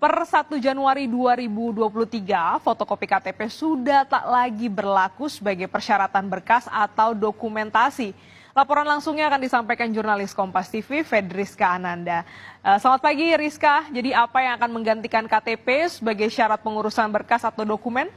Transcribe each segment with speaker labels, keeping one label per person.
Speaker 1: Per 1 Januari 2023, fotokopi KTP sudah tak lagi berlaku sebagai persyaratan berkas atau dokumentasi. Laporan langsungnya akan disampaikan jurnalis Kompas TV, Fedriska Ananda. Selamat pagi Rizka, jadi apa yang akan menggantikan KTP sebagai syarat pengurusan berkas atau dokumen?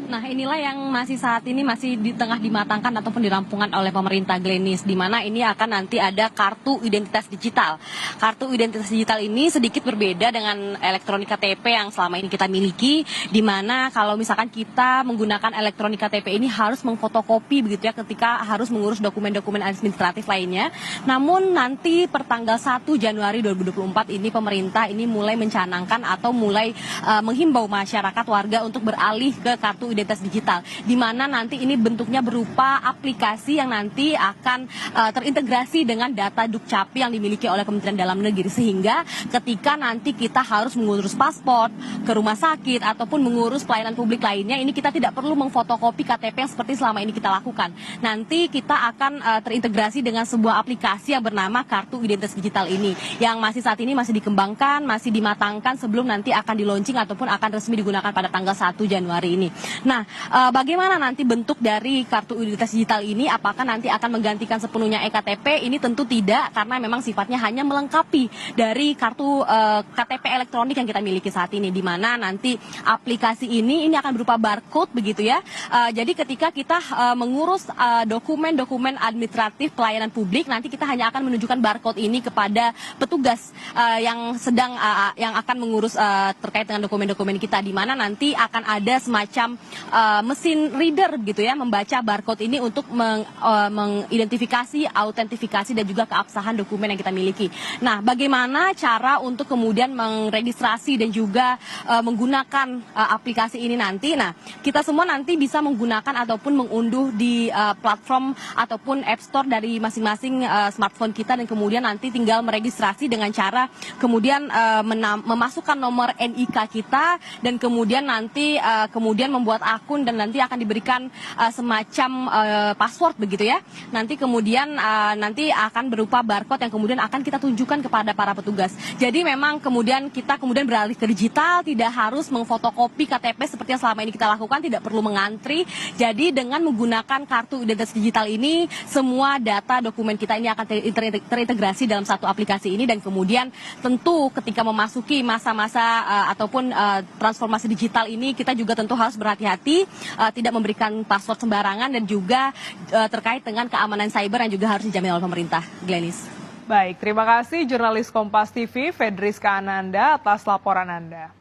Speaker 2: Nah, inilah yang saat ini masih di tengah dimatangkan ataupun dirampungkan oleh pemerintah, Glenis, di mana ini akan nanti ada kartu identitas digital. Kartu identitas digital ini sedikit berbeda dengan elektronik KTP yang selama ini kita miliki, di mana kalau misalkan kita menggunakan elektronik KTP ini harus memfotokopi begitu ya ketika harus mengurus dokumen-dokumen administratif lainnya. Namun nanti per tanggal 1 Januari 2024 ini pemerintah ini mulai mencanangkan atau mulai menghimbau masyarakat warga untuk beralih ke kartu identitas digital, di mana nanti ini bentuknya berupa aplikasi yang nanti akan terintegrasi dengan data Dukcapil yang dimiliki oleh Kementerian Dalam Negeri, sehingga ketika nanti kita harus mengurus paspor ke rumah sakit ataupun mengurus pelayanan publik lainnya, ini kita tidak perlu memfotokopi KTP yang seperti selama ini kita lakukan. Nanti kita akan terintegrasi dengan sebuah aplikasi yang bernama kartu identitas digital ini, yang saat ini masih dikembangkan, masih dimatangkan sebelum nanti akan di-launching ataupun akan resmi digunakan pada tanggal 1 Januari ini. Nah, bagaimana nanti bentuk dari kartu identitas digital ini? Apakah nanti akan menggantikan sepenuhnya eKTP? Ini tentu tidak, karena memang sifatnya hanya melengkapi dari kartu KTP elektronik yang kita miliki saat ini, di mana nanti aplikasi ini akan berupa barcode begitu ya. Jadi ketika kita mengurus dokumen-dokumen administratif pelayanan publik, nanti kita hanya akan menunjukkan barcode ini kepada petugas yang yang akan mengurus terkait dengan dokumen-dokumen kita, di mana nanti akan ada semacam mesin reader begitu ya, membaca barcode ini untuk mengidentifikasi, autentifikasi dan juga keabsahan dokumen yang kita miliki. Nah, bagaimana cara untuk kemudian meregistrasi dan juga menggunakan aplikasi ini nanti? Nah, kita semua nanti bisa menggunakan ataupun mengunduh di platform ataupun App Store dari masing-masing smartphone kita, dan kemudian nanti tinggal meregistrasi dengan cara kemudian memasukkan nomor NIK kita, dan kemudian nanti membuat akun, dan nanti akan diberikan semacam password begitu ya. Nanti kemudian nanti akan berupa barcode yang kemudian akan kita tunjukkan kepada para petugas. Jadi memang kemudian kita beralih ke digital, tidak harus memfotokopi KTP seperti yang selama ini kita lakukan, tidak perlu mengantri. Jadi dengan menggunakan kartu identitas digital ini, semua data dokumen kita ini akan terintegrasi dalam satu aplikasi ini, dan kemudian tentu ketika memasuki masa-masa ataupun transformasi digital ini, kita juga tentu harus berhati-hati, tidak memberikan password sembarangan, dan juga terkait dengan keamanan cyber yang juga harus dijamin oleh pemerintah. Glenis.
Speaker 1: Baik, terima kasih jurnalis Kompas TV, Fedriska Ananda atas laporan Anda.